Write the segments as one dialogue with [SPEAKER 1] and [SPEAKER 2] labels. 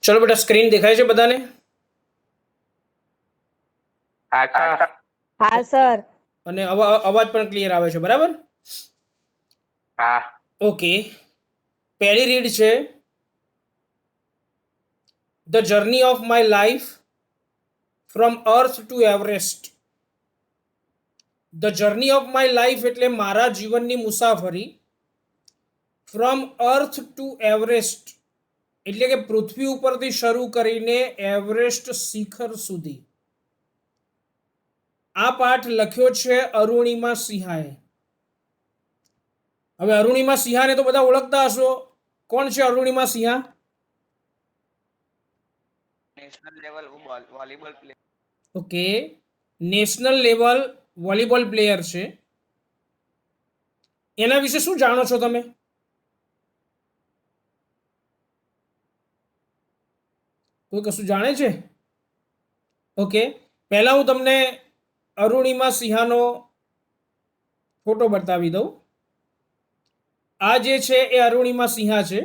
[SPEAKER 1] ચલો બેટા, સ્ક્રીન દેખાય છે બધાને?
[SPEAKER 2] હા સર.
[SPEAKER 1] અને અવાજ પણ ક્લિયર આવે છે, બરાબર?
[SPEAKER 3] હા.
[SPEAKER 1] ઓકે, પહેલી રીડ છે the journey of my life from earth two Everest. The journey of my life એટલે મારા જીવનની મુસાફરી. ફ્રોમ અર્થ ટુ એવરેસ્ટ એટલે કે પૃથ્વી ઉપરથી શરૂ કરીને એવરેસ્ટ શિખર સુધી. આ પાઠ લખ્યો છે અરુણિમા સિંહાએ. હવે અરુણિમા સિંહાને તો બધા ઓળખતા હશો. કોણ છે Arunima Sinha?
[SPEAKER 3] National level volleyball player.
[SPEAKER 1] Okay, national level volleyball player છે. એના વિશે શું જાણો છો તમે? કોઈ કશું જાણે છે? ઓકે, પહેલા હું તમને અરુણિમા સિંહાનો ફોટો બતાવી દઉં. આ જે છે એ અરુણિમા સિંહા છે.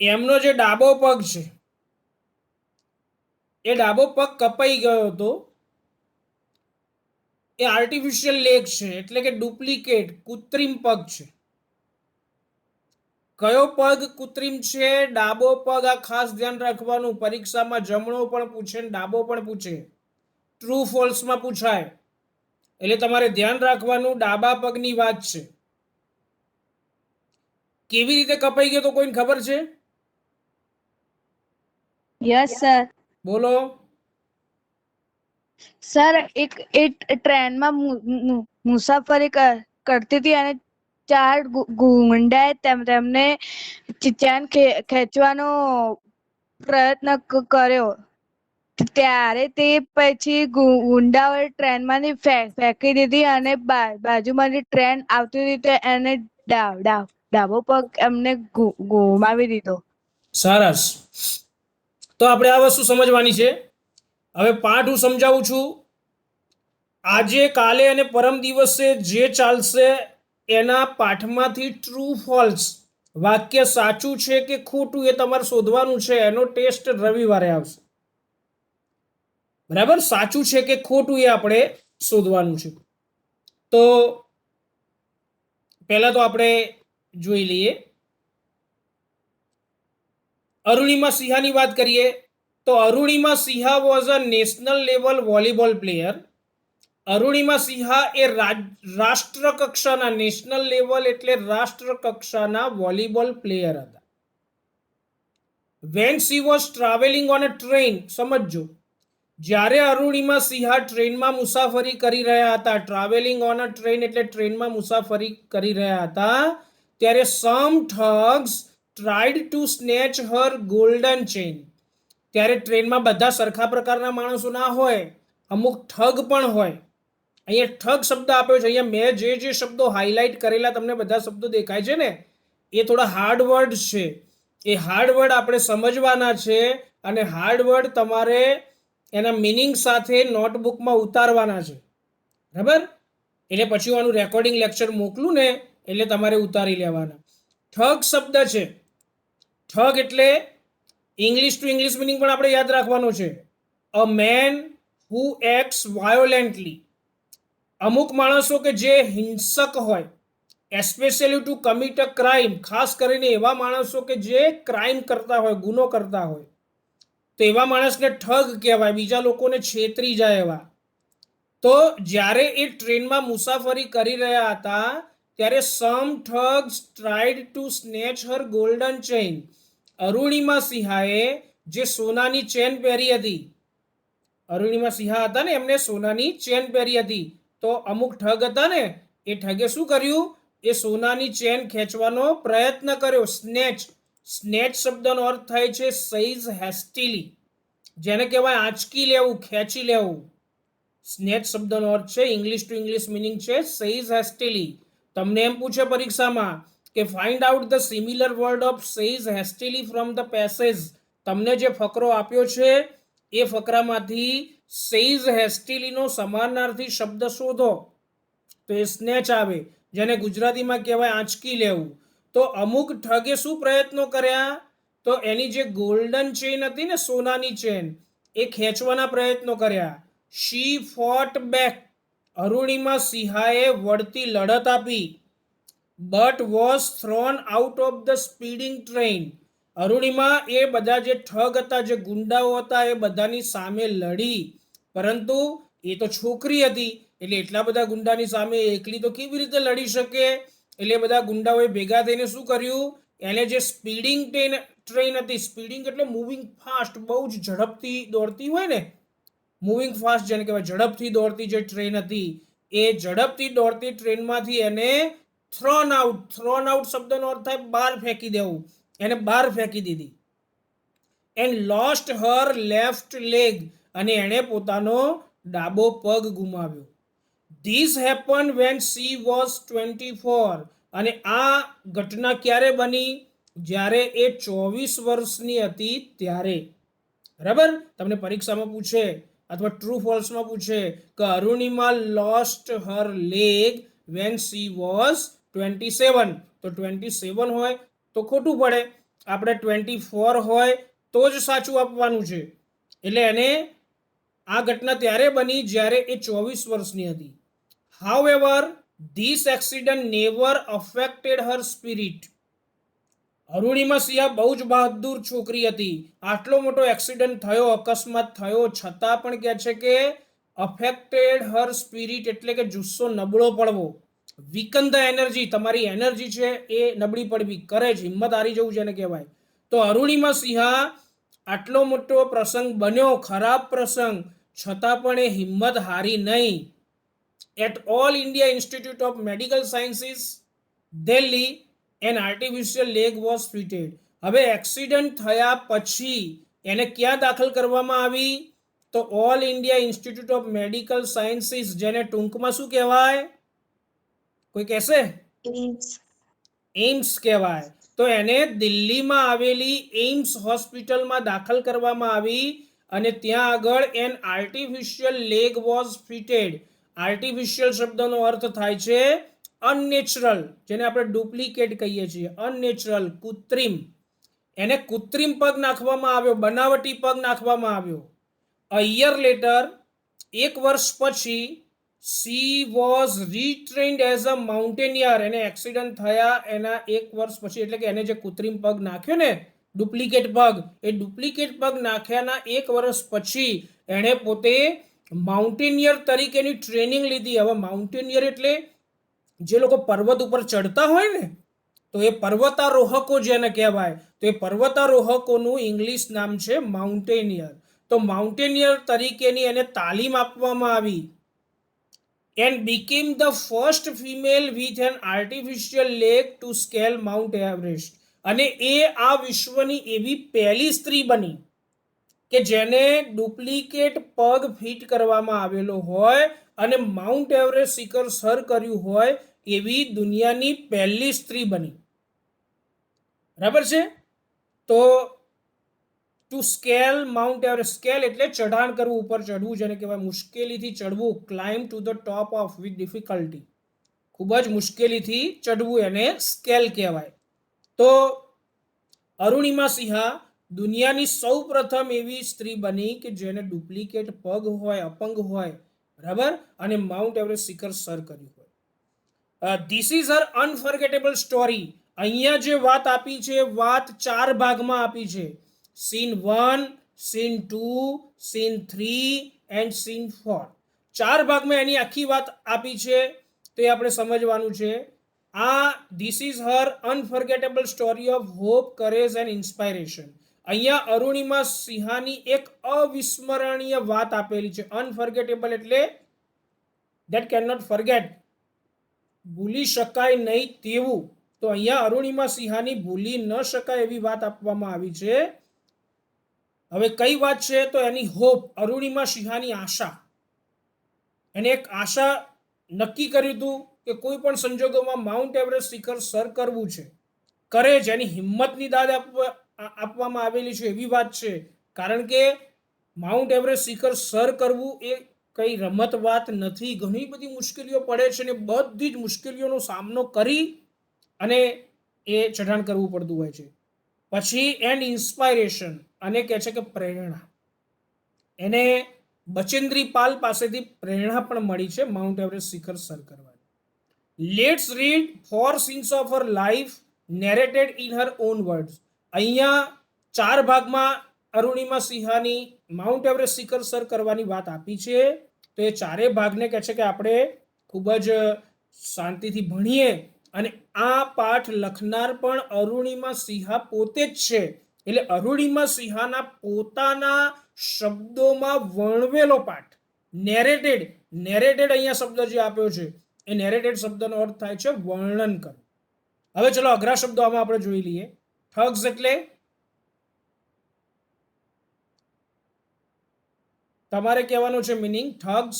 [SPEAKER 1] એમનો જે ડાબો પગ છે એ ડાબો પગ કપાઈ ગયો હતો. એ આર્ટિફિશિયલ લેગ છે, એટલે કે ડુપ્લિકેટ કૃત્રિમ પગ છે. કયો પગ કૃત્રિમ છે? ડાબો પગ. આ ખાસ ધ્યાન રાખવાનું, પરીક્ષામાં જમણો પણ પૂછે ને ડાબો પણ પૂછે. ટ્રુ ફોલ્સમાં પૂછાય, એટલે તમારે ધ્યાન રાખવાનું. ડાબા પગની વાત છે. કેવી રીતે કપાઈ ગયો તો કોઈને ખબર છે?
[SPEAKER 2] Yes sir.
[SPEAKER 1] બોલો.
[SPEAKER 2] સર એક ટ્રેનમાં મુસાફરી કરતી હતી અને 4 ગુંડાએ તેમને ચેન ખેંચવાનો પ્રયત્ન કર્યો. ત્યારે તે પછી ગુંડાઓએ ટ્રેનમાંથી ફેંકી દીધી અને બાજુમાંથી ટ્રેન આવતી હતી તો એને ડાબો પગ એમને ગુમાવી દીધો.
[SPEAKER 1] સરસ. તો આપણે આ વસ્તુ સમજવાની છે. હવે પાઠ હું સમજાવું છું. આજે, કાલે અને પરમ દિવસે જે ચાલશે એના પાઠમાંથી ટ્રુ ફોલ્સ, વાક્ય સાચું છે કે ખોટું, એ તમારે શોધવાનું છે. એનો ટેસ્ટ રવિવારે આવશે, બરાબર? સાચું છે કે ખોટું એ આપણે શોધવાનું છે. તો પહેલા તો આપણે જોઈ લઈએ. અરુણિમા સિંહાની વાત કરીએ તો Arunima Sinha was a national level volleyball player. Arunima Sinha એ રાષ્ટ્ર કક્ષાના, નેશનલ લેવલ એટલે રાષ્ટ્ર કક્ષાના વોલીબોલ પ્લેયર હતા. When she was travelling on a train, સમજો, જ્યારે અરુણિમા સિંહા ટ્રેનમાં મુસાફરી કરી રહ્યા હતા, ટ્રાવેલિંગ ઓન અ ટ્રેન એટલે ટ્રેનમાં મુસાફરી કરી રહ્યા હતા, ત્યારે some thugs tried to snatch her golden chain. ત્યારે ટ્રેનમાં બધા સરખા પ્રકારના માણસો ના હોય, અમુક ઠગ પણ હોય. અહીંયા ઠગ શબ્દ આપ્યો છે. અહીંયા મેં જે શબ્દો હાઇલાઇટ કરેલા તમને બધા શબ્દો દેખાય છે ને, એ થોડા હાર્ડ વર્ડ છે. એ હાર્ડ વર્ડ આપણે સમજવાના છે અને હાર્ડ વર્ડ તમારે એના મિનિંગ સાથે નોટબુકમાં ઉતારવાના છે, બરાબર? એટલે પછી આનું રેકોર્ડિંગ લેક્ચર મોકલું ને એટલે તમારે ઉતારી લેવાના. ઠગ શબ્દ છે. ઠગ એટલે ઇંગ્લિશ ટુ ઇંગ્લિશ મિનિંગ પણ આપણે યાદ રાખવાનો છે. અ મેન હુ એક્ટ્સ વાયોલેન્ટલી. અમુક માણસો કે જે હિંસક હોય, એસ્પેશિયલી ટુ કમિટ અ ક્રાઇમ, ખાસ કરીને એવા માણસો કે જે ક્રાઇમ કરતા હોય, ગુનો કરતા હોય, તો એવા માણસને ઠગ કહેવાય, બીજા લોકોને છેતરી જાય એવા. તો જ્યારે એ ટ્રેનમાં મુસાફરી કરી રહ્યા હતા ત્યારે some thugs tried to snatch her golden chain. Arunima સિંહાએ જે સોનાની ચેન પહેરી હતી, અરુણિમા સિંહા હતા ને, એમને સોનાની ચેન પહેરી હતી. તો અમુક ઠગ હતા ને, એ ઠગે શું કર્યું? એ સોનાની ચેન ખેંચવાનો પ્રયત્ન કર્યો. સ્નેચ, સ્નેચ શબ્દનો અર્થ થાય છે સાઇઝ હેસ્ટીલી, જેને કહેવાય આંચકી લેવું, ખેંચી લેવું. સ્નેચ શબ્દનો અર્થ છે, ઇંગ્લિશ ટુ ઇંગ્લિશ મિનિંગ છે સાઇઝ હેસ્ટીલી. તમને એમ પૂછે પરીક્ષામાં કે find out the similar word of says hastily from the passage. તમને જે ફકરો આપ્યો છે એ ફકરામાંથી says hastily નો સમાનાર્થી શબ્દ શોધો. તો એ સ્નેચ આવે, જેને ગુજરાતીમાં કહેવાય આંચકી લેવું. તો અમુક ઠગે શું પ્રયત્નો કર્યા? તો એની જે ગોલ્ડન ચેન હતી ને, સોનાની ચેન, એ ખેંચવાના પ્રયત્નો કર્યા. શી ફોટ બેક, અરુણિમા સિંહાએ વળતી લડત આપી. But was thrown out of the speeding train, Arunima એ બધા જે ઠગ હતા, જે ગુંડાઓ હતા, એ બધાની સામે લડી. પરંતુ એ તો છોકરી હતી, એટલે એટલા બધા ગુંડાની સામે એકલી તો કેવી રીતે લડી શકે? એટલે બધા ગુંડાઓએ ભેગા થઈને શું કર્યું? એને જે સ્પીડિંગ ટ્રેન હતી, સ્પીડિંગ એટલે મૂવિંગ ફાસ્ટ, બહુ જ ઝડપથી દોડતી હોય ને, મૂવિંગ ફાસ્ટ જેને કહેવાય, ઝડપથી દોડતી જે ટ્રેન હતી, એ ઝડપથી દોડતી ટ્રેનમાંથી એને થ્રોન આઉટ શબ્દનો અર્થ થાય બહાર ફેંકી દેવું, એને બહાર ફેંકી દીધી. And lost her left leg, અને એણે પોતાનો ડાબો પગ ગુમાવ્યો. This happen when she was 24, અને આ ઘટના ક્યારે બની? જ્યારે એ 24 વર્ષની હતી ત્યારે. બરાબર? તમને પરીક્ષામાં પૂછે અથવા ટ્રુ ફોલ્સમાં પૂછે કે Arunima lost her leg when she was 27, તો 27 હોય તો ખોટું પડે, આપણે 24 હોય તો જ સાચું આપવાનું છે. એટલે એને આ ઘટના ત્યારે બની જ્યારે એ 24 વર્ષની હતી. However this accident never affected Har spirit, Arunima Sinha બહુ જ બહાદુર છોકરી હતી. આટલો મોટો એક્સિડન્ટ થયો, અકસ્માત થયો, છતાં પણ કહે છે કે અફેક્ટેડ હર સ્પિરિટ એટલે કે જુસ્સો નબળો પડવો, વીકન ધ એનર્જી, તમારી એનર્જી છે એ નબળી પડવી, કરે છે, હિંમત હારી જવું જેને કહેવાય. તો અરુણિમા સિંહા આટલો મોટો પ્રસંગ બન્યો, ખરાબ પ્રસંગ, છતાં પણ એ હિંમત હારી નહીં. At All India Institute of Medical Sciences Delhi an artificial leg was fitted. હવે એક્સિડન્ટ થયા પછી એને ક્યાં દાખલ કરવામાં આવી? તો All India Institute of Medical Sciences, જેને ટૂંકમાં શું કહેવાય? કોઈ કહેશે? એમ્સ કહેવાય. તો એને દિલ્હીમાં આવેલી એમ્સ હોસ્પિટલમાં દાખલ કરવામાં આવી, અને ત્યાં આગળ an artificial leg was fitted. Artificial શબ્દનો અર્થ થાય છે અનનેચરલ, જેને આપણે ડુપ્લિકેટ કહીએ છીએ, અનનેચરલ, કૃત્રિમ. એને કૃત્રિમ પગ નાખવામાં આવ્યો, બનાવટી પગ નાખવામાં આવ્યો. અ યર લેટર, એક વર્ષ પછી, she was retrained as a mountaineer. એને એક્સિડન્ટ થયા એના એક વર્ષ પછી, એટલે કે એને જે કૃત્રિમ પગ નાખ્યો ને, ડુપ્લિકેટ પગ, એ ડુપ્લિકેટ પગ નાખ્યાના એક વર્ષ પછી એણે પોતે માઉન્ટેનિયર તરીકેની ટ્રેનિંગ લીધી. હવે માઉન્ટેનિયર એટલે જે લોકો પર્વત ઉપર ચડતા હોય ને, તો એ પર્વતારોહકો જેને કહેવાય, તો એ પર્વતારોહકોનું ઇંગ્લિશ નામ છે માઉન્ટેનિયર. તો માઉન્ટેનિયર તરીકેની એને તાલીમ આપવામાં આવી. And became the first female with an artificial leg to scale mount Everest. અને એ આ વિશ્વની એવી પહેલી સ્ત્રી બની કે જેને ડુપ્લિકેટ પગ ફિટ કરવામાં આવેલો હોય અને માઉન્ટ એવરેસ્ટ શિખર સર કર્યું હોય એવી દુનિયાની પહેલી સ્ત્રી બની. બરાબર છે? તો to scale mount Everest, scale એટલે ચઢાણ કરવું, ઉપર ચડવું જેને કહેવાય, મુશ્કેલીથી ચડવું, climb to the top of with difficulty, ખૂબ જ મુશ્કેલીથી ચડવું, એને સ્કેલ કહેવાય. તો અરુણિમા સિંહા દુનિયાની સૌ પ્રથમ એવી સ્ત્રી બની કે જેને ડુપ્લિકેટ પગ હોય, અપંગ હોય, બરાબર, અને માઉન્ટ એવરેસ્ટ શિખર સર કર્યું હોય. This is her unforgettable story. અહીંયા જે વાત આપી છે, વાત 4 ભાગમાં આપી છે. Scene 1, scene 2, scene 3 and scene 4. 4 ભાગમાં એની આખી વાત આપી છે, તો એ આપણે સમજવાનું છે. આ this is her unforgettable story of hope, courage and inspiration. અહીંયા અરુણિમા સિંહાની એક અવિસ્મરણીય વાત આપેલી છે. અનફર્ગેટેબલ એટલે ધેટ કેન નોટ ફર્ગેટ, ભૂલી શકાય નહીં તેવું. તો અહીંયા અરુણિમા સિંહાની ભૂલી ન શકાય એવી વાત આપવામાં આવી છે. હવે કઈ વાત છે? તો એની હોપ, અરુણિમા સિંહાની આશા. એને એક આશા નક્કી કર્યું હતું કે કોઈ પણ સંજોગોમાં માઉન્ટ એવરેસ્ટ શિખર સર કરવું છે. કરે છે, એની હિંમતની દાદ આપવામાં આવેલી છે એવી વાત છે. કારણ કે માઉન્ટ એવરેસ્ટ શિખર સર કરવું એ કઈ રમત વાત નથી. ઘણી બધી મુશ્કેલીઓ પડે છે, અને બધી જ મુશ્કેલીઓનો સામનો કરી અને એ ચઢાણ કરવું પડતું હોય છે. પછી એન્ડ ઇન્સ્પાયરેશન, અને કહે છે કે પ્રેરણા. એને બચેન્દ્રી પાલ પાસેથી પ્રેરણા પણ મળી છે માઉન્ટ એવરેસ્ટ શિખર સર કરવાની. Let's read 4 scenes of her life નેરેટેડ in her on words. અહીંયા 4 ભાગમાં અરુણિમા સિંહાની માઉન્ટ એવરેસ્ટ શિખર સર કરવાની વાત આપી છે. તો એ 4 ભાગને કહે છે કે આપણે ખૂબ જ શાંતિથી ભણીએ, અને આ પાઠ લખનાર પણ અરુણિમા સિંહા પોતે જ છે. એટલે અરુણિમા સિંહાના પોતાના શબ્દોમાં વર્ણવેલો પાઠ. નેરેટેડ, નેરેટેડ અહીંયા શબ્દ જે આપ્યો છે એ નેરેટેડ શબ્દનો અર્થ થાય છે વર્ણન કરવું. હવે ચલો અઘરા શબ્દો આમાં આપણે જોઈ લઈએ. ઠગ્સ એટલે તમારે કહેવાનું છે મીનિંગ. ઠગ્સ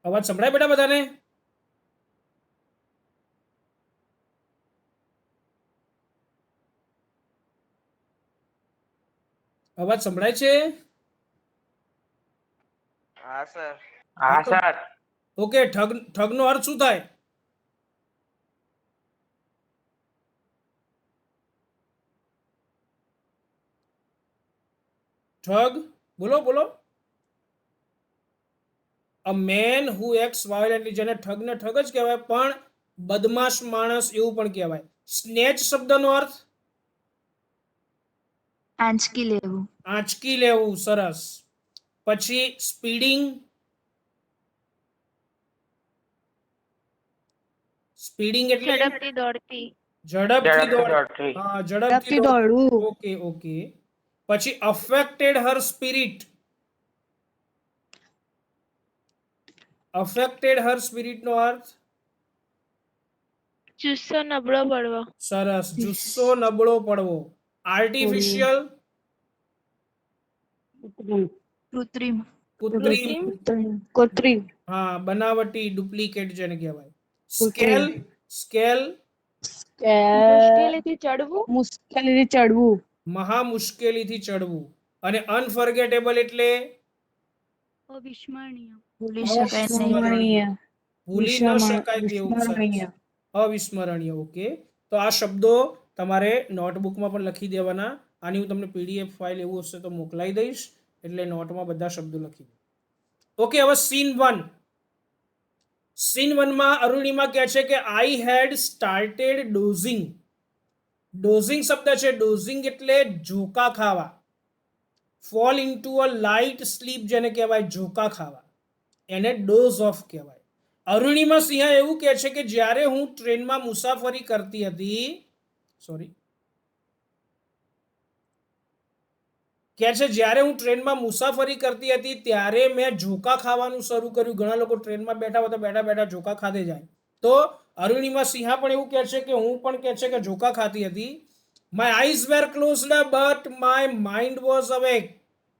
[SPEAKER 1] અવાજ સંભળાય બેટા બધાને? અવાજ સંભળાય છે?
[SPEAKER 3] હા સર.
[SPEAKER 1] હા સર. ઓકે, ઠગનો અર્થ શું થાય? ઠગ બોલો બોલો. અ મેન હુ એક્ટ્સ વાયોલેન્ટલી, જેને ઠગને ઠગ જ કહેવાય, પણ બદમાશ માણસ એવું પણ કહેવાય. સ્નેચ શબ્દનો અર્થ
[SPEAKER 2] આંચકી લેવું.
[SPEAKER 1] આંચકી લેવું. સરસ. પછી સ્પીડિંગ. સ્પીડિંગ એટલે
[SPEAKER 2] ઝડપથી દોડતી.
[SPEAKER 1] ઝડપથી દોડતી. હા, ઝડપથી દોડવું. Okay okay. પછી અફેક્ટેડ હર સ્પિરિટ. અફેક્ટેડ હર સ્પિરિટ નો અર્થ
[SPEAKER 2] જુસ્સો નબળો પડવો.
[SPEAKER 1] સરસ, જુસ્સો નબળો પડવો. આર્ટિફિશિયલ
[SPEAKER 2] કૃત્રિમ.
[SPEAKER 1] કૃત્રિમ. હા, બનાવટી, ડુપ્લિકેટ જેને કહેવાય. સ્કેલ. સ્કેલ
[SPEAKER 2] મુશ્કેલીથી ચડવું. મુશ્કેલીથી ચડવું.
[SPEAKER 1] મહા મુશ્કેલીથી ચડવું. અને અનફર્ગેટેબલ એટલે
[SPEAKER 2] અવિસ્મરણીય. ભૂલી શકાય નહીં.
[SPEAKER 1] ભૂલી ન શકાય તેવું. અવિસ્મરણીય. ઓકે, તો આ શબ્દો તમારે નોટબુકમાં પણ લખી દેવાના. આની હું તમને પીડીએફ ફાઇલ એવું હશે તો મોકલાઈ દઈશ, એટલે નોટમાં બધા શબ્દો લખી દો. ઓકે, હવે સીન 1. સીન 1 માં અરુણિમા કહે છે કે I had started dozing. Dozing શબ્દ છે. ડોઝિંગ એટલે ઝોકા ખાવા. Fall into a light sleep જેને કહેવાય, ઝોકા ખાવા, એને ડોઝ ઓફ કહેવાય. અરુણિમા સિંહા એવું કહે છે કે જ્યારે હું ટ્રેનમાં મુસાફરી કરતી હતી, સોરી, કે છે જ્યારે હું ટ્રેનમાં મુસાફરી કરતી હતી ત્યારે મેં ઝોકા ખાવાનું શરૂ કર્યું. ઘણા લોકો ટ્રેનમાં બેઠા હોય તો બેઠા બેઠા ઝોકા ખાધે જાય. તો અરુણિમા સિંહા પણ એવું કહે છે કે હું પણ કહે છે કે ઝોકા ખાતી હતી. My eyes were closed but my mind was awake.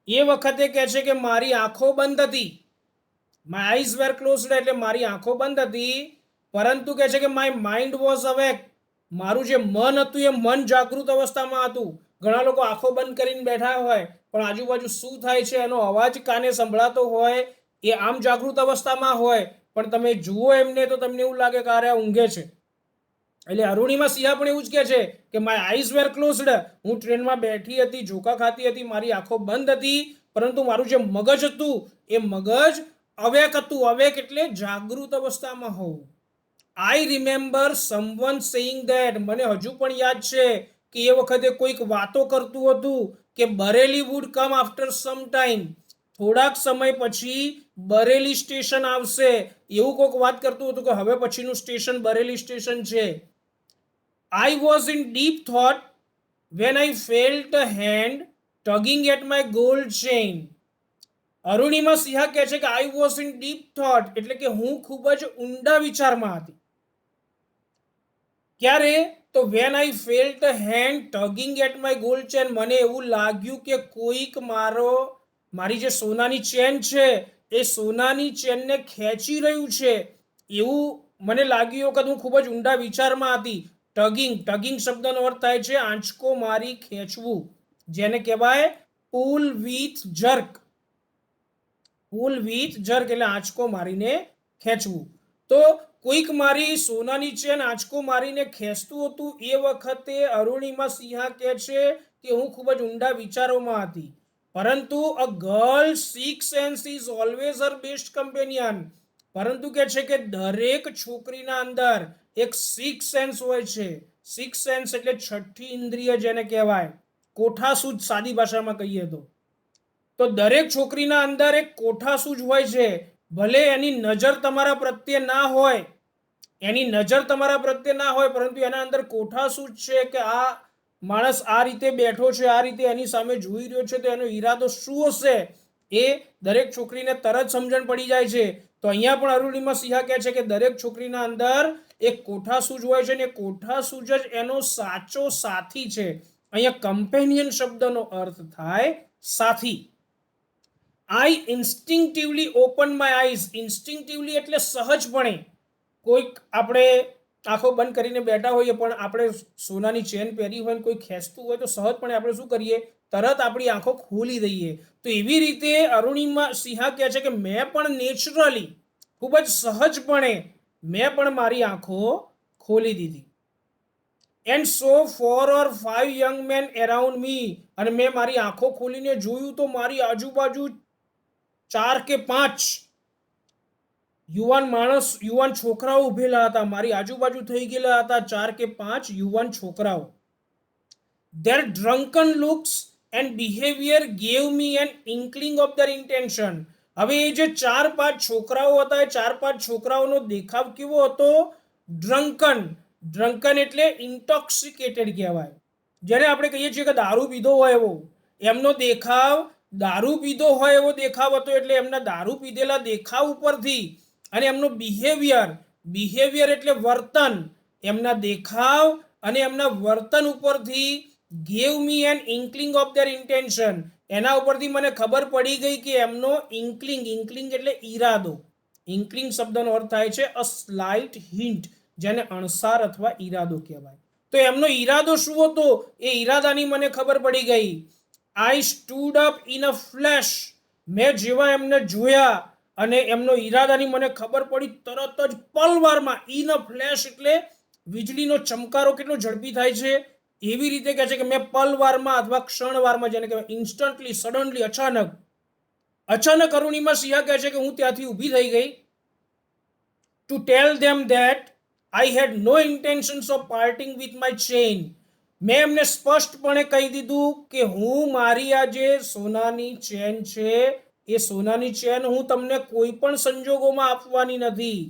[SPEAKER 1] એ વખતે કહે છે કે મારી આંખો બંધ હતી. માય આઈઝ વેર ક્લોઝડ એટલે મારી આંખો બંધ હતી, પરંતુ કહે છે કે માય માઇન્ડ વોઝ અવેક. મારું જે મન હતું એ મન જાગૃત અવસ્થામાં હતું. ઘણા લોકો આંખો બંધ કરીને બેઠા હોય પણ આજુબાજુ શું થાય છે એનો અવાજ કાને સંભળાતો હોય. એ આમ જાગૃત અવસ્થામાં હોય પણ તમે જુઓ એમને તો તમને એવું લાગે કે અરે ઊંઘે છે. એટલે અરુણિમા સિંહા પણ એવું જ કહે છે કે માય આઈઝ વેર ક્લોઝડ. હું ટ્રેનમાં બેઠી હતી, ઝોકા ખાતી હતી, મારી આંખો બંધ હતી, પરંતુ મારું જે મગજ હતું એ મગજ અવેક હતું. અવેક એટલે જાગૃત અવસ્થામાં હોવું. I remember someone saying that. મને હજુ પણ યાદ છે કે એ વખતે કોઈક વાતો કરતું હતું કે બરેલી વુડ કમ આફ્ટર સમ ટાઈમ. થોડાક સમય પછી બરેલી સ્ટેશન આવશે, એવું કોઈક વાત કરતું હતું કે હવે પછીનું સ્ટેશન બરેલી સ્ટેશન છે. I was in deep thought when I felt a hand tugging at my gold chain. Arunima Sinha કહે છે કે I was in deep thought એટલે કે હું ખૂબ જ ઊંડા વિચારમાં હતી. ક્યારે? તો when I felt a hand tugging at my gold chain. મને એવું લાગ્યું કે કોઈક મારી જે સોનાની ચેન છે એ સોનાની ચેનને ખેંચી રહ્યું છે, એવું મને લાગ્યું. કે હું ખૂબ જ ઊંડા વિચારમાં હતી. ટગિંગ, ટગિંગ શબ્દનો અર્થ થાય છે આંચકો મારી ખેંચવું, જેને કહેવાય pull with jerk. Pull with jerk એટલે આંચકો મારીને ખેંચવું. તો કોઈક મારી સોનાની ચેન આંચકો મારીને ખેંચતું હતું એ વખતે અરુણિમા સિંહા કહે છે કે હું ખૂબ જ ઊંડા વિચારોમાં હતી, પરંતુ a girl six sense is always Har best companion. પરંતુ કે છે કે દરેક છોકરીના અંદર એક સિક્સ સેન્સ હોય છે. સિક્સ સેન્સ એટલે છઠ્ઠી ઇન્દ્રિય જેને કહેવાય, કોઠાસૂઝ સાદી ભાષામાં કહીએ તો દરેક છોકરીના અંદર એક કોઠાસૂઝ હોય છે. ભલે એની નજર તમારા પ્રત્યે ના હોય, પરંતુ એના અંદર કોઠાસૂઝ છે કે આ માણસ આ રીતે બેઠો છે, આ રીતે એની સામે જોઈ રહ્યો છે, તો એનો ઈરાદો શું હશે એ દરેક છોકરીને તરત સમજણ પડી જાય છે. તો અહીંયા પણ અરુણિમા સિંહા કહે છે કે દરેક છોકરીના અંદર એક કોઠાસૂઝ હોય છે, અને કોઠાસૂઝ જ એનો સાચો સાથી છે. અહીંયા કમ્પેનિયન શબ્દનો અર્થ થાય સાથી. I instinctively open my eyes. Instinctively એટલે સહજપણે. કોઈક આપણે આંખો બંધ કરીને બેઠા હોઈએ પણ આપણે સોનાની ચેન પહેરી હોય, કોઈ ખેંચતું હોય તો સહજપણે આપણે શું કરીએ, તરત આપણી આંખો ખોલી દઈએ. તો એવી રીતે અરુણિમા સિંહા કહે છે કે મેં પણ નેચરલી, ખૂબ જ સહજપણે મેં પણ મારી આંખો ખોલી દીધી. And saw 4 or 5 young men around me. અને મેં મારી આંખો ખોલીને જોયું તો મારી આજુબાજુ 4 કે 5 યુવાન છોકરાઓ ઉભેલા હતા. મારી આજુબાજુ થઈ ગયેલા હતા 4 કે 5 યુવાન છોકરાઓ. Their drunken looks and behavior gave me an inkling of their intention. હવે એ જે 4-5 છોકરાઓ હતા, એ 4-5 છોકરાઓનો દેખાવ કેવો હતો? ડ્રંકન એટલે ઇન્ટોક્સિકેટેડ કહેવાય, જેને આપણે કહીએ છીએ કે દારૂ પીધો હોય એવો. એમનો દેખાવ દારૂ પીધો હોય એવો દેખાવ હતો. એટલે એમના દારૂ પીધેલા દેખાવ ઉપરથી અને એમનો બિહેવિયર એટલે વર્તન, એમના દેખાવ અને એમના વર્તન ઉપરથી gave me N inkling of their intention. એના ઉપરથી મને ખબર પડી ગઈ કે એમનો ઇન્કલિંગ એટલે ઈરાદો. ઇન્કલિંગ શબ્દનો અર્થ થાય છે અ સ્લાઇટ હિન્ટ, જેને અણસાર અથવા ઈરાદો કહેવાય. તો એમનો ઈરાદો શું હતો એ ઈરાદાની મને ખબર પડી ગઈ. I stood up in a flash. મેં જેવા એમને જોયા અને એમનો ઈરાદાની મને ખબર પડી, તરત જ પલવારમાં. ઇન અ ફ્લેશ એટલે વીજળીનો ચમકારો કેટલો ઝડપી થાય છે, એવી રીતે કહે છે કે મેં પલવારમાં અથવા ક્ષણવારમાં, જેને કહેવાય ઇન્સ્ટન્ટલી, સડનલી, અચાનક અરુણિમા સિંહા કહે છે કે હું ત્યાંથી ઊભી થઈ ગઈ. To tell them that I had no intentions of parting with my chain. મેં એમને સ્પષ્ટપણે કહી દીધું કે હું મારી આ જે સોનાની ચેન છે, એ સોનાની ચેન હું તમને કોઈ પણ સંજોગોમાં આપવાની નથી.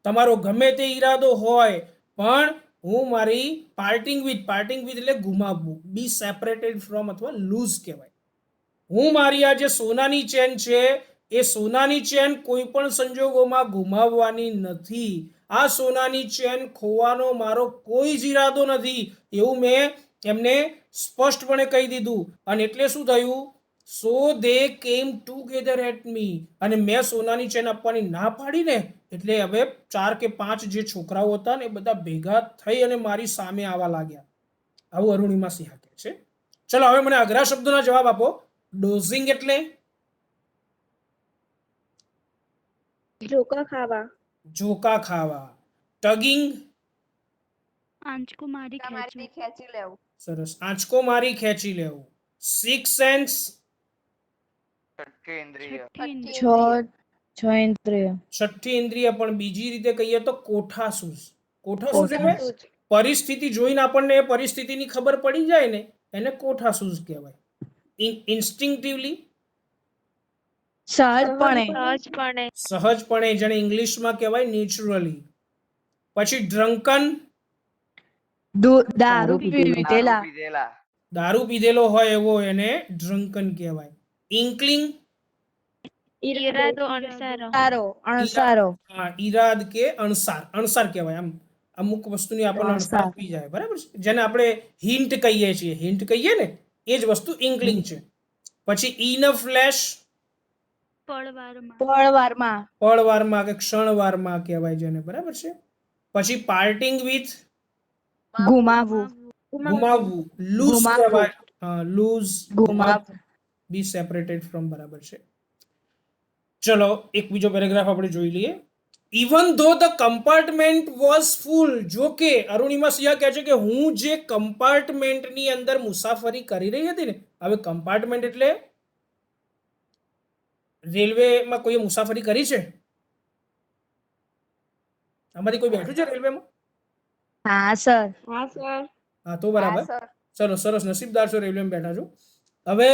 [SPEAKER 1] તમારો ગમે તે ઈરાદો હોય, પણ હું મારી પાર્ટિંગ વિથ એટલે ગુમાવવું, બી સેપરેટેડ ફ્રોમ અથવા લૂઝ કહેવાય. હું મારી આ જે સોનાની ચેન છે, એ સોનાની ચેન કોઈ પણ સંજોગોમાં ગુમાવવાની નથી. આ સોનાની ચેન ખોવાનો મારો કોઈ જ ઈરાદો નથી, એવું મેં એમને સ્પષ્ટપણે કહી દીધું. અને એટલે શું થયું? સો દે કેમ ટુગેધર એટ મી. અને મેં સોનાની ચેન આપવાની ના પાડીને, એટલે હવે 4 કે 5 જે છોકરાઓ હતા ને, એ બધા ભેગા થઈ અને મારી સામે આવવા લાગ્યા. આવું અરુણિમા સિંહા કહે છે. ચલો હવે મને અઘરા શબ્દોના જવાબ આપો. ડોઝિંગ એટલે? ઝોકા ખાવા. ટગિંગ?
[SPEAKER 2] આંચકો મારી
[SPEAKER 4] ખેંચી લેવું.
[SPEAKER 1] સરસ, આંચકો મારી ખેંચી લેવું. Six sense?
[SPEAKER 3] છઠ્ઠી ઇન્દ્રિય.
[SPEAKER 1] છઠ્ઠી ઇન્દ્રિય, પણ બીજી રીતે કહીએ તો કોઠાસૂઝ. કોઠાસૂઝ એટલે પરિસ્થિતિ જોઈને આપણને એ પરિસ્થિતિની ખબર પડી જાય ને, એને કોઠાસૂઝ કહેવાય. ઇન્સ્ટિંક્ટિવલી? સહજપણે, જેને ઇંગ્લિશમાં કહેવાય નેચરલી. પછી ડ્રંકન? દારૂ પીધેલો હોય એવો એને ડ્રંકન કહેવાય. ઇન્કલિંગ? ઈરાદ કે અણસાર કહેવાય. આમ અમુક વસ્તુની આપણને અણસાર થઈ જાય, બરાબર છે, જેને આપણે હિન્ટ કહીએ છીએ, ને એ જ વસ્તુ ઇન્કલિંગ છે. પછી ઇન અ ફ્લેશ? પળવારમાં કે ક્ષણવારમાં કહેવાય જેને, બરાબર છે. પછી પાર્ટિંગ વિથ? ગુમાવવું. લૂઝ કહેવાય. લૂઝ, બી સેપરેટેડ ફ્રોમ, બરાબર છે. ચલો એક બીજો પેરેગ્રાફ આપણે જોઈ લઈએ. ઇવન ધો ધ કમ્પાર્ટમેન્ટ વોઝ ફૂલ, જો કે અરુણિમા સિંહા કહે છે કે હું જે કમ્પાર્ટમેન્ટની અંદર મુસાફરી કરી રહી હતી ને, હવે કમ્પાર્ટમેન્ટ એટલે રેલવેમાં કોઈએ મુસાફરી કરી છે? આમાંથી કોઈ બેઠું છે રેલવેમાં?
[SPEAKER 2] હા સર.
[SPEAKER 1] હા તો બરાબર, ચલો સરસ, નસીબદાર છો, રેલવેમાં બેઠા છો. હવે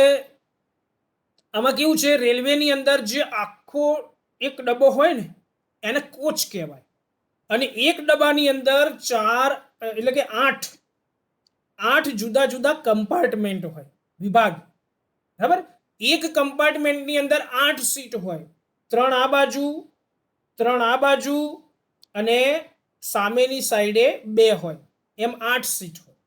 [SPEAKER 1] આમાં કેવું છે, રેલવેની અંદર જે આખો એક ડબ્બો હોય ને એને કોચ કહેવાય, અને એક ડબ્બાની અંદર 4 એટલે કે 8 જુદા જુદા કમ્પાર્ટમેન્ટ હોય, વિભાગ, બરાબર. એક કમ્પાર્ટમેન્ટની અંદર 8 સીટ હોય, 3 આ બાજુ, 3 આ બાજુ અને સામેની સાઈડે 2 હોય, એમ 8 સીટ હોય.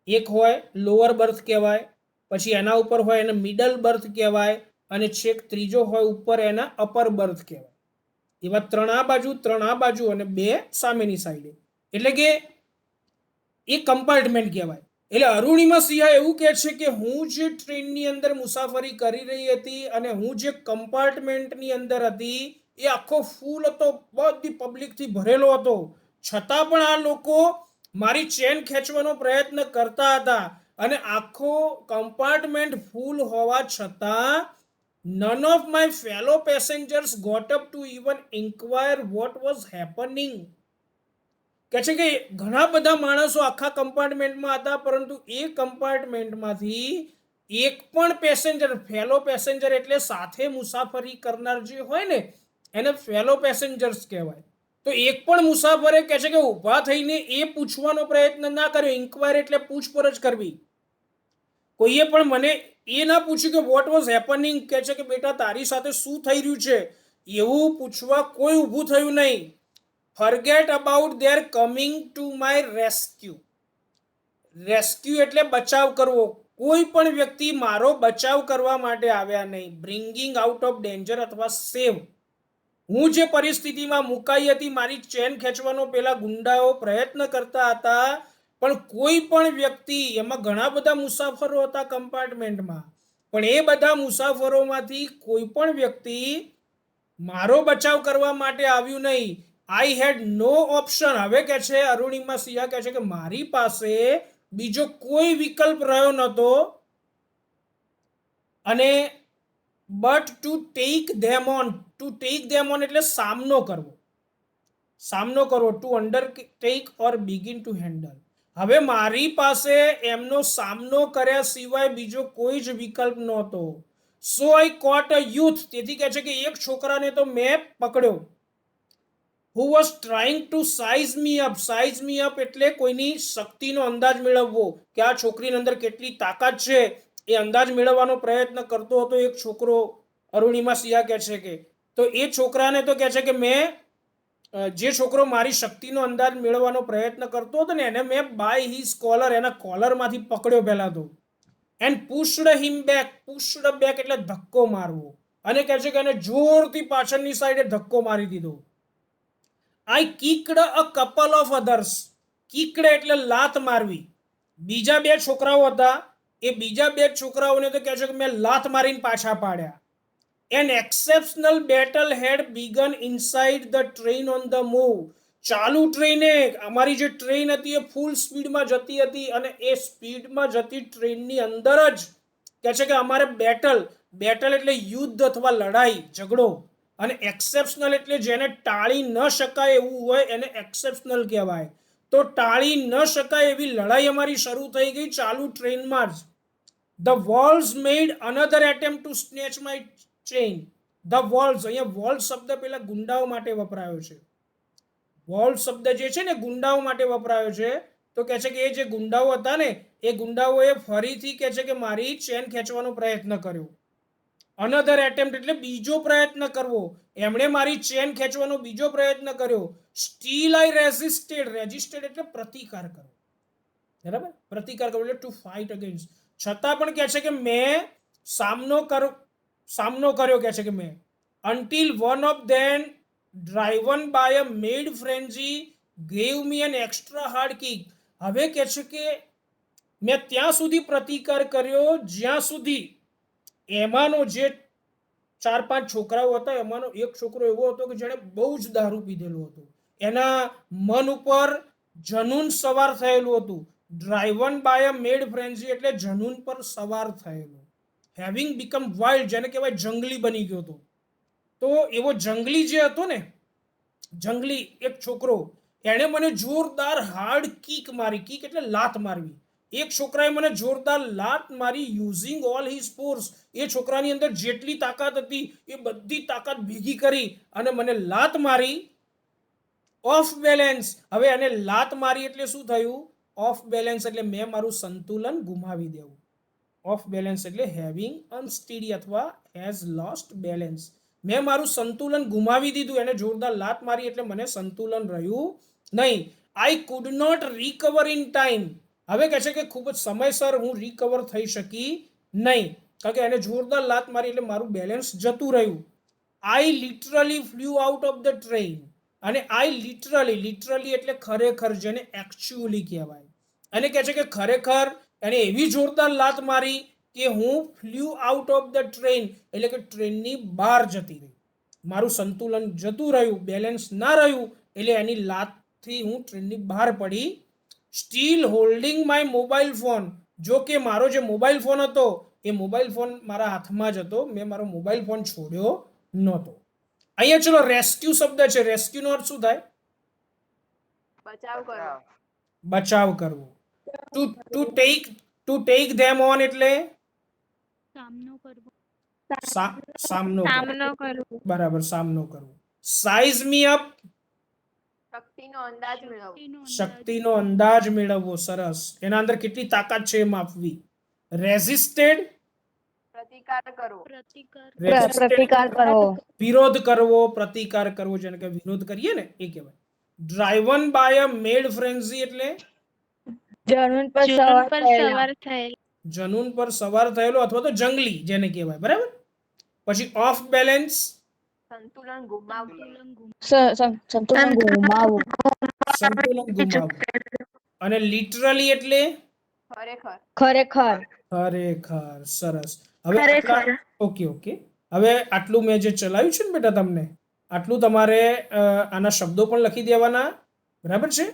[SPEAKER 1] એક હોય લોઅર બર્થ કહેવાય, પછી એના ઉપર હોય એને મિડલ બર્થ કહેવાય, અને છેક ત્રીજો હોય ઉપર એના અપર બર્થ કહેવાય. એવા 3 આ બાજુ, 3 આ બાજુ અને 2 સામેની સાઈડે, એટલે કે એ કમ્પાર્ટમેન્ટ કહેવાય. એટલે અરુણિમા સિંહા એવું કહે છે કે હું જે ટ્રેનની અંદર મુસાફરી કરી રહી હતી અને હું જે કમ્પાર્ટમેન્ટની અંદર હતી એ આખો ફૂલ હતો, બધી પબ્લિકથી ભરેલો હતો, છતાં પણ આ લોકો મારી ચેન ખેંચવાનો પ્રયત્ન કરતા હતા, અને આખો કમ્પાર્ટમેન્ટ ફૂલ હોવા છતાં none of my fellow passengers got up to even inquire what was happening. કહે છે કે ઘણા બધા માણસો આખા કમ્પાર્ટમેન્ટમાં હતા, પરંતુ એ કમ્પાર્ટમેન્ટમાંથી એક પણ પેસેન્જર, ફેલો પેસેન્જર એટલે સાથે મુસાફરી કરનાર જે હોય ને એને ફેલો પેસેન્જર્સ કહેવાય, તો એક પણ મુસાફરે કહે છે કે ઊભા થઈને એ પૂછવાનો પ્રયત્ન ના કર્યો. ઇન્ક્વાયરી એટલે પૂછપરછ કરવી. કોઈએ પણ મને એ ના પૂછ્યું કે વોટ વોઝ હેપનિંગ, કહે છે કે બેટા તારી સાથે શું થઈ રહ્યું છે, એવું પૂછવા કોઈ ઊભું થયું નહીં. Forget about their coming to my rescue. Rescue એટલે બચાવ કરવો. કોઈ પણ વ્યક્તિ મારો બચાવ કરવા માટે આવ્યા નહીં. બ્રિંગિંગ આઉટ ઓફ ડેન્જર અથવા સેવ. હું જે પરિસ્થિતિમાં મુકાઈ હતી, મારી ચેન ખેંચવાનો પેલા ગુંડાઓ પ્રયત્ન કરતા હતા, પણ કોઈ પણ વ્યક્તિ, એમાં ઘણા બધા મુસાફરો હતા કમ્પાર્ટમેન્ટમાં, પણ એ બધા મુસાફરોમાંથી કોઈ પણ વ્યક્તિ મારો બચાવ કરવા માટે આવ્યું નહીં. આઈ હેડ નો ઓપ્શન. હવે કહે છે અરુણિમા સિંહા કહે છે કે મારી પાસે બીજો કોઈ વિકલ્પ રહ્યો નહોતો, અને but to take them on. To take them on એટલે સામનો કરવો, સામનો કરવો. To undertake or begin to handle. હવે મારી પાસે એમનો સામનો કર્યા સિવાય બીજો કોઈ જ વિકલ્પ નહોતો. સો આઈ કોટ અ યુથ. તેથી કહે છે કે એક છોકરાને તો મેં પકડ્યો. Who was trying to size me up. Size me up એટલે કોઈની શક્તિનો અંદાજ મેળવવો, કે આ છોકરીની અંદર કેટલી તાકાત છે એ અંદાજ મેળવવાનો પ્રયત્ન કરતો હતો એક છોકરો. અરુણિમા સિંહા કહે છે કે તો એ છોકરાને તો કહે છે કે મેં, જે છોકરો મારી શક્તિનો અંદાજ મેળવવાનો પ્રયત્ન કરતો હતો ને એને મેં બાય હિઝ કોલર, એના કોલરમાંથી પકડ્યો પહેલા તો, and pushed him back. Pushed back એટલે ધક્કો મારવો, અને કહે છે કે એને જોરથી પાછળની સાઈડે ધક્કો મારી દીધો. આઈ કિકડ અ કપલ ઓફ અધર્સ. કિકડ એટલે લાત મારવી. બીજા 2 છોકરાઓ હતા, એ બીજા 2 છોકરાઓને તો કહે છે કે મેં લાત મારીને પાછા પાડ્યા. An exceptional battle had begun inside the train on the move. ચાલુ ટ્રેને, અમારી જે ટ્રેન હતી એ ફૂલ સ્પીડમાં જતી હતી, અને એ સ્પીડમાં જતી ટ્રેનની અંદર જ કહે છે કે અમારે બેટલ એટલે યુદ્ધ અથવા લડાઈ, ઝઘડો, અને એક્સેપ્શનલ એટલે જેને ટાળી ન શકાય એવું હોય એને એક્સેપ્શનલ કહેવાય. તો ટાળી ન શકાય એવી લડાઈ અમારી શરૂ થઈ ગઈ ચાલુ ટ્રેનમાં જ. The walls made another attempt two snatch my chain. The walls, અહીંયા વોલ્સ શબ્દ પેલા ગુંડાઓ માટે વપરાયો છે. વોલ્સ શબ્દ જે છે ને ગુંડાઓ માટે વપરાયો છે. તો કહે છે કે એ જે ગુંડાઓ હતા ને એ ગુંડાઓએ ફરીથી કહે છે કે મારી ચેન ખેંચવાનો પ્રયત્ન કર્યો. અનધર એટેમ્પ્ટ એટલે બીજો પ્રયત્ન કરવો. એમણે મારી ચેન ખેંચવાનો બીજો પ્રયત્ન કર્યો. સ્ટીલ આઈ રેઝિસ્ટેડ. રેઝિસ્ટેડ એટલે પ્રતિકાર કરવો, બરાબર, પ્રતિકાર કરવો એટલે ટુ ફાઇટ અગેન્સ્ટ. છતાં પણ કહે છે કે મેં સામનો કર્યો, કહે છે કે મેં, until one of them driven by a mad frenzy gave me an extra hard kick. હવે કહે છે કે મેં ત્યાં સુધી પ્રતિકાર કર્યો જ્યાં સુધી એમાંનો જે 4-5 છોકરાઓ હતા, એમાંનો એક છોકરો એવો હતો કે જેણે બહુ જ દારૂ પીધેલું હતું. એના મન ઉપર જનૂન સવાર થયેલું હતું. ડ્રાઇવન બાય અ મેડ ફ્રેન્ઝી એટલે જનૂન પર સવાર થયેલું. હેવિંગ બીકમ વાઇલ્ડ જેને કહેવાય જંગલી બની ગયો હતો. તો એવો જંગલી જે હતો ને, જંગલી એક છોકરો, એણે મને જોરદાર હાર્ડ કિક મારી. કિક એટલે લાત મારવી. એક છોકરાએ મને જોરદાર લાત મારી યુઝિંગ ઓલ હિઝ ફોર્સ. એ છોકરાની અંદર જેટલી તાકાત હતી એ બધી તાકાત ભેગી કરી અને મને લાત મારી. Of balance. હવે એને લાત મારી એટલે શું થયું? ઓફ બેલેન્સ એટલે મેં મારું સંતુલન ગુમાવી દેવું. ઓફ બેલેન્સ એટલે હેવિંગ અનસ્ટીડી અથવા હેઝ લોસ્ટ બેલેન્સ. મેં મારું સંતુલન ગુમાવી દીધું. એને જોરદાર લાત મારી એટલે મને સંતુલન રહ્યું નહીં. I could not recover in time. હવે કહે છે કે ખૂબ જ સમયસર હું રિકવર થઈ શકી નહીં, કારણ કે એને જોરદાર લાત મારી એટલે મારું બેલેન્સ જતું રહ્યું. આઈ literally flew out of the train. અને આઈ લિટરલી એટલે ખરેખર, જેને એકચ્યુઅલી કહેવાય. અને કહે છે કે ખરેખર એને એવી જોરદાર લાત મારી કે હું flew out of the train એટલે કે ટ્રેનની બહાર જતી રહી. મારું સંતુલન જતું રહ્યું, બેલેન્સ ના રહ્યું, એટલે એની લાતથી હું ટ્રેનની બહાર પડી. Steel holding my mobile phone. જો કે મારો જે મોબાઈલ ફોન હતો એ મોબાઈલ ફોન મારા હાથમાં જ હતો. મેં મારો મોબાઈલ ફોન છોડ્યો નહોતો. અહીંયા ચલો રેસ્ક્યુ શબ્દ છે. રેસ્ક્યુનો અર્થ શું થાય? બચાવ કરવો. ટુ ટેક ધેમ ઓન એટલે સામનો કરવો. બરાબર, સામનો કરવો. Size me up. શક્તિનો અંદાજ મેળવવો. સરસ. એના અંદર કેટલી તાકાત છે એ માપવી. રેઝિસ્ટેડ.
[SPEAKER 2] પ્રતિકાર કરવો.
[SPEAKER 1] વિરોધ કરવો, પ્રતિકાર કરવો, જેને કે વિરોધ કરીએ ને એ કહેવાય. ડ્રાઇવન બાય અ મેડ ફ્રેન્ઝી એટલે
[SPEAKER 2] જનૂન પર સવાર થયેલ.
[SPEAKER 1] જનૂન પર સવાર થયેલો અથવા તો જંગલી જેને કહેવાય. બરાબર. પછી ઓફ બેલેન્સ.
[SPEAKER 2] સંતુલન ગુમાવવું.
[SPEAKER 1] સંતુલન ગુમાવવું. અને લિટરલી એટલે
[SPEAKER 2] ખરેખર.
[SPEAKER 1] સરસ. હવે ઓકે. હવે આટલું મેં જે ચલાવ્યું છે ને બેટા તમને, આટલું તમારે આના શબ્દો પણ લખી દેવાના. બરાબર છે.